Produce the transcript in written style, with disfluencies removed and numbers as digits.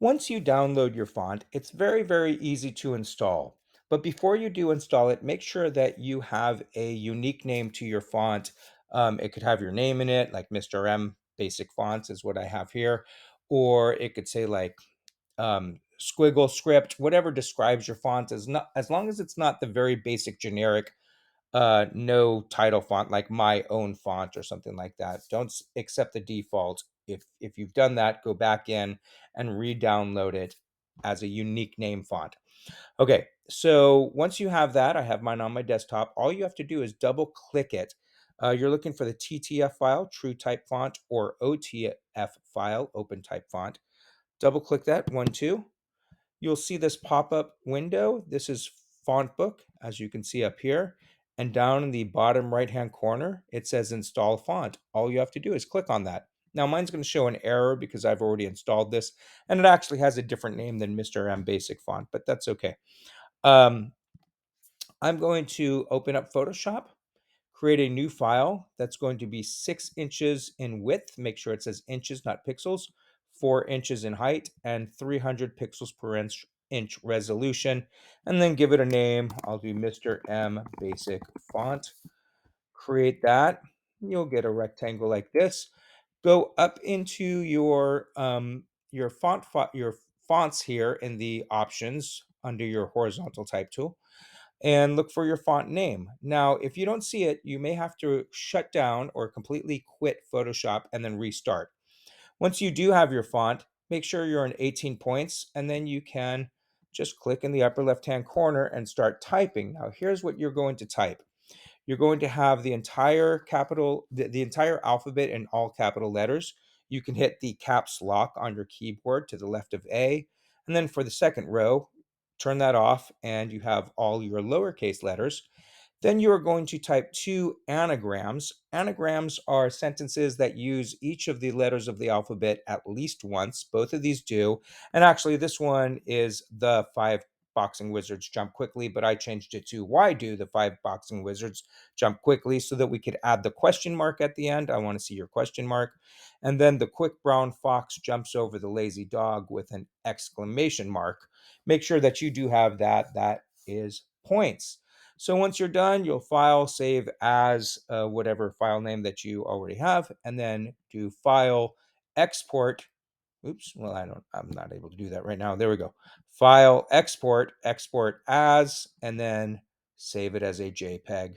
Once you download your font, it's very, very easy to install. But before you do install it, make sure that you have a unique name to your font. It could have your name in it, like Mr. M Basic Fonts is what I have here. Or it could say like squiggle script, whatever describes your font, is not as long as it's not the very basic generic no title font like my own font or something like that. Don't accept the default. If you've done that, go back in and re-download it as a unique name font. Okay, so once you have that, I have mine on my desktop. All you have to do is double click it. You're looking for the TTF file, True Type Font, or OTF file, Open Type Font. Double click that, 1, 2. You'll see this pop-up window. This is Font Book, as you can see up here. And down in the bottom right-hand corner, it says Install Font. All you have to do is click on that. Now, mine's going to show an error because I've already installed this, and it actually has a different name than Mr. M Basic Font, but that's okay. Um, I'm going to open up Photoshop, create a new file that's going to be 6 inches in width. Make sure it says inches, not pixels. 4 inches in height and 300 pixels per inch resolution. And then give it a name. I'll do Mr. M Basic Font. Create that. You'll get a rectangle like this. Go up into your your fonts here in the options under your horizontal type tool and look for your font name. Now, if you don't see it, you may have to shut down or completely quit Photoshop and then restart. Once you do have your font, make sure you're in 18 points, and then you can just click in the upper left-hand corner and start typing. Now, here's what you're going to type. You're going to have the entire alphabet in all capital letters. You can hit the caps lock on your keyboard to the left of A. And then for the second row, turn that off and you have all your lowercase letters. Then you are going to type 2 anagrams. Anagrams are sentences that use each of the letters of the alphabet at least once. Both of these do. And actually, this one is the five boxing wizards jump quickly, but I changed it to why do the five boxing wizards jump quickly so that we could add the question mark at the end. I want to see your question mark. And then the quick brown fox jumps over the lazy dog with an exclamation mark. Make sure that you do have that. That is points. So once you're done, you'll file, save as whatever file name that you already have, and then do file, export. Oops, well, I'm not able to do that right now. There we go. File, export, export as, and then save it as a JPEG.